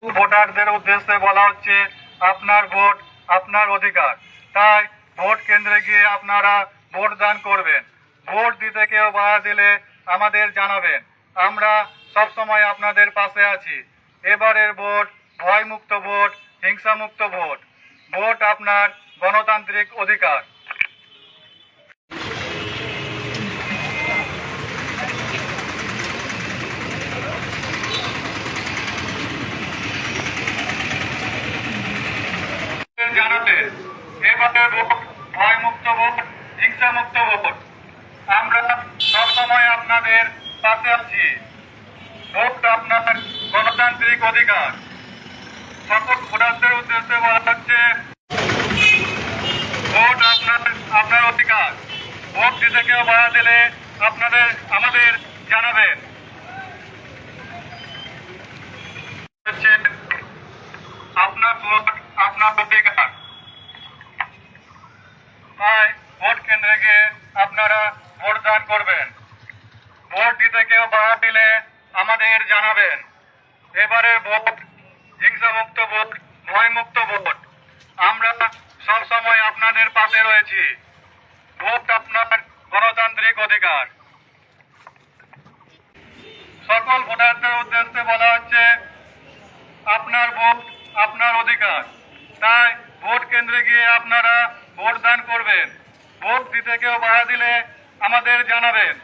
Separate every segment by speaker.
Speaker 1: ভোটারদের উদ্দেশ্যে বলা হচ্ছে আপনার ভোট আপনার অধিকার। তাই ভোট কেন্দ্রে গিয়ে আপনারা ভোট দান করবেন। ভোট দিতে কেউ বাধা দিলে আমাদের জানাবেন, আমরা সব সময় আপনাদের পাশে আছি। এবারের ভোট ভয়মুক্ত ভোট, হিংসামুক্ত ভোট। ভোট আপনার গণতান্ত্রিক অধিকার। জানাতে এবারে ভোট ভয়মুক্ত ভোট, হিংসামুক্ত ভোট। আমরা সবসময় আপনাদের পাশে আছি। ভোট আপনার গণতান্ত্রিক অধিকার। সকল ভোটারদের উদ্দেশ্যে বলা হচ্ছে ভোট আপনার আপনার অধিকার। ভোট দিতে কেউ বাধা দিলে আমাদের জানাবেন। আপনার ভোট আপনার অধিকার। তাই ভোট কেন্দ্রে গিয়ে আপনারা ভোট দান করবেন। ভোট দিতে কেউ বাধা দিলে আমাদের জানাবেন। এবারের ভোট হিংসামুক্ত ভোট, ভয়মুক্ত ভোট। আমরা সব সময় আপনাদের পাশে রয়েছি। ভোট আপনার গণতান্ত্রিক অধিকার। সকল ভোটারদের উদ্দেশ্যে বলা হচ্ছে আপনার ভোট আপনার অধিকার। তাই ভোট কেন্দ্রে গিয়ে আপনারা ভোট দান করবেন। ভোট দিতে কেউ বাধা দিলে আমাদের জানাবেন।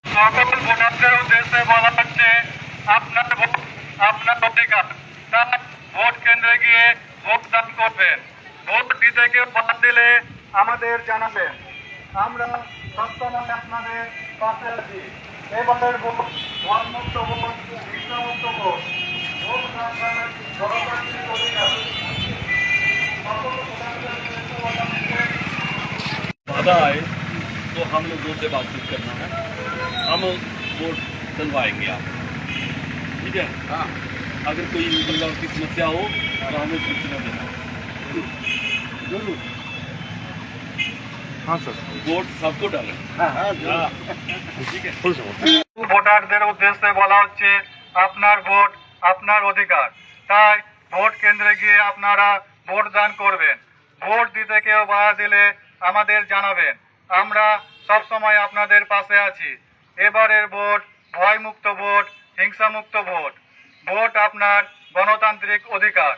Speaker 1: সকল ভোটারদের উদ্দেশ্যে বলা হচ্ছে আপনার ভোট আপনার অধিকার। তাই ভোট কেন্দ্রে গিয়ে ভোট দান করবেন। ভোট দিতে কেউ বাধা দিলে আমাদের জানাবেন, আমরা সবসময় আপনাদের পাশে আছি। এবারের ভোট ভয়মুক্ত ভোট, হিংসামুক্ত ভোট। ভোট আপনার গণতান্ত্রিক অধিকার। সকল ভোটারদের উদ্দেশ্যে বলা হচ্ছে
Speaker 2: वादा आए तो हम लोगों से बातचीत करना है, हम वोट डलवाएंगे आप, ठीक है। हाँ, अगर कोई प्रकार की समस्या हो तो हमें सूचना देना जरूर। हाँ सर, वोट सबको डालें। हाँ हाँ ठीक है।
Speaker 1: ভোটারদের উদ্দেশ্যে বলা হচ্ছে আপনার ভোট আপনার অধিকার। তাই ভোট কেন্দ্রে গিয়ে আপনারা ভোট দান করবেন। ভোট দিতে কেউ বাধা দিলে আমাদের জানাবেন, আমরা সব সময় আপনাদের পাশে আছি। এবারের ভোট ভয়মুক্ত ভোট, হিংসামুক্ত ভোট। ভোট আপনার গণতান্ত্রিক অধিকার।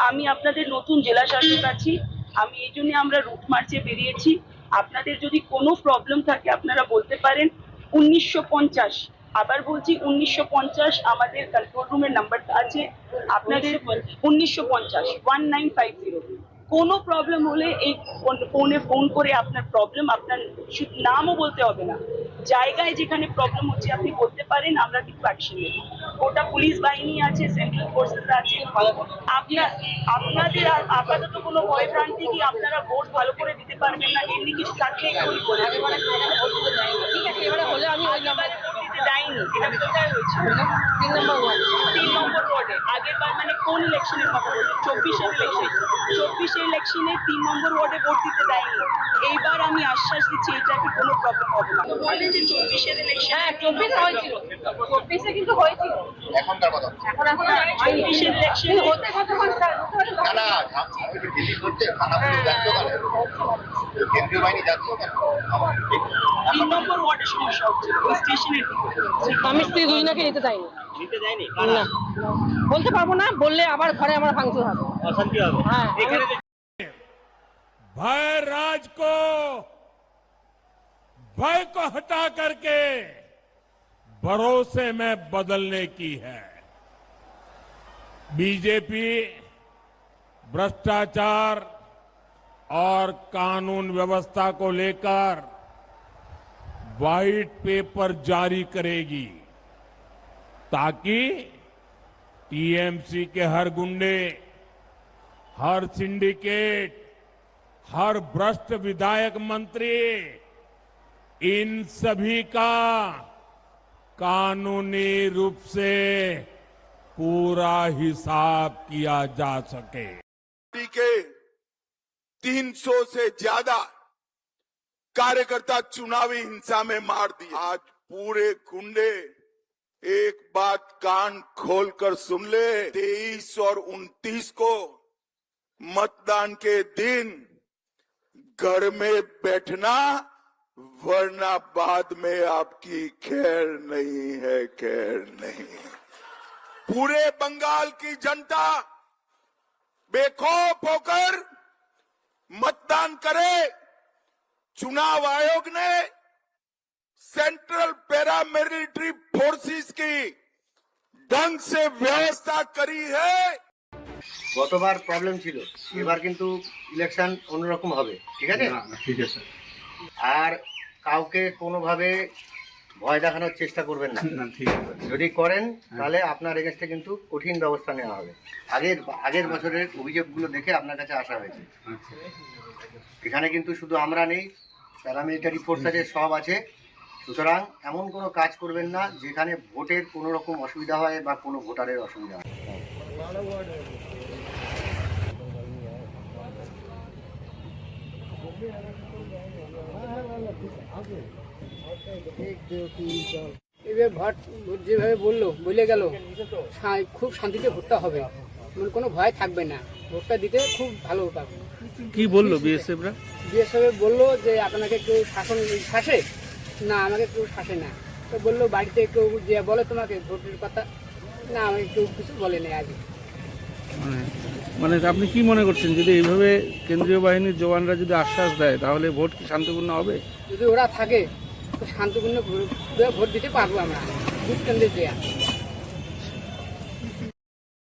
Speaker 3: আমি আপনাদের নতুন জেলা শাসক আছি। আমি এই জন্য আমরা রুট মার্চে বেরিয়েছি। আপনাদের যদি কোনো প্রবলেম থাকে আপনারা বলতে পারেন। 1950, আবার বলছি 1950 আমাদের কন্ট্রোল রুমের নাম্বারটা আছে। আপনাদের 1950 1950। কোনো প্রবলেম হলে এই ফোনে ফোন করে আপনার প্রবলেম, আপনার শুধু নামও বলতে হবে না, জায়গায় যেখানে প্রবলেম হচ্ছে আপনি বলতে পারেন, আমরা কিন্তু অ্যাকশন নেব। গোটা পুলিশ বাহিনী আছে, সেন্ট্রাল ফোর্সেস আছে। আপনাদের আপাতত কোনো ভয় ভ্রান্তি কি আপনারা ভোট ভালো করে দিতে পারবেন না এমনি কিছু থাকলে একটু বলে দেবেন। ঠিক আছে, এবারে হলে আমি ওই নাম্বারে ভোট দিতে যাইনি। এটা কোথায় হয়েছে? 3 নম্বর ওয়ার্ডে। আগের বার মানে কোন ইলেকশনের কথা বলছি? 24-এর ইলেকশন। 24-এর ইলেকশনে 3 নম্বর ওয়ার্ডে ভোট দিতে দেয়নি। এইবার আমি আশ্বাস দিচ্ছি এটাকে কোনো প্রবলেম হবে না। বললেন যে 24-এর ইলেকশন। হ্যাঁ, 24 হয়েছিল। 24-এ কিন্তু হয়েছিল।
Speaker 4: এখনকার কথা
Speaker 3: এখন 24-এর ইলেকশন
Speaker 4: না না আমি তো দিল্লি করতে থানা পুলিশ যাচ্ছ কেন কেন্দ্রীয় বাহিনী যাচ্ছ কেন
Speaker 3: 3 নম্বর ওয়ার্ডে সমস্যা হচ্ছে ওই স্টেশনের দিকে।
Speaker 5: আমি স্ত্রী দুজনাকে নিতে চাইনি। না বলতে পারবো না, বললে আবার ঘরে আমার ভাঙচুর হবে, অশান্তি হবে। হ্যাঁ,
Speaker 6: भय राज को, भय को हटा करके भरोसे में बदलने की है। बीजेपी भ्रष्टाचार और कानून व्यवस्था को लेकर व्हाइट पेपर जारी करेगी ताकि टीएमसी के हर गुंडे, हर सिंडिकेट, हर भ्रष्ट विधायक मंत्री इन सभी का कानूनी रूप से पूरा हिसाब किया जा सके।
Speaker 7: के 300 से ज्यादा कार्यकर्ता चुनावी हिंसा में मार दिए। आज पूरे गुंडे एक बात कान खोलकर सुन ले, 23 और 29 को मतदान के दिन घर में बैठना, वरना बाद में आपकी खैर नहीं है, खैर नहीं। पूरे बंगाल की जनता बेखौफ होकर मतदान करे। चुनाव आयोग ने सेंट्रल पैरामिलिट्री फोर्सेस की ढंग से व्यवस्था करी है।
Speaker 4: গতবার প্রবলেম ছিল, এবার কিন্তু ইলেকশন অন্যরকম হবে, ঠিক আছে?
Speaker 1: ঠিক আছে
Speaker 4: আর কাউকে কোনোভাবে ভয় দেখানোর চেষ্টা করবেন না।
Speaker 1: ঠিক আছে
Speaker 4: যদি করেন তাহলে আপনার এগেনস্টে কিন্তু কঠিন ব্যবস্থা নেওয়া হবে। আগের বছরের অভিযোগগুলো দেখে আপনার কাছে আসা হয়েছে। এখানে কিন্তু শুধু আমরা নেই, প্যারামিলিটারি ফোর্স আছে, সব আছে। সুতরাং এমন কোনো কাজ করবেন না যেখানে ভোটের কোনো রকম অসুবিধা হয় বা কোনো ভোটারের অসুবিধা হয়।
Speaker 5: এবার ভোট যেভাবে বলে গেল খুব শান্তিতে ভোটটা হবে, মানে কোনো ভয় থাকবে না, ভোটটা দিতে খুব ভালো পাবে।
Speaker 8: কি বললো বিএসএফরা?
Speaker 5: বিএসএফ বললো যে আপনাকে কেউ শাসে না, আমাকে কেউ শাসে না। তো বললো বাড়িতে কেউ যে বলে তোমাকে ভোটের কথা, না আমাকে কেউ কিছু বলেনি আগে।
Speaker 8: মানে আপনি কি মনে করছেন, যদি এইভাবে কেন্দ্রীয় বাহিনীর জওয়ানরা যদি আশ্বাস দেয় তাহলে ভোট কি শান্তিপূর্ণ হবে?
Speaker 5: যদি ওরা থাকে তো শান্তিপূর্ণ ভোট দিতে পারবো আমরা, ভোট কেন্দ্রে দেওয়া।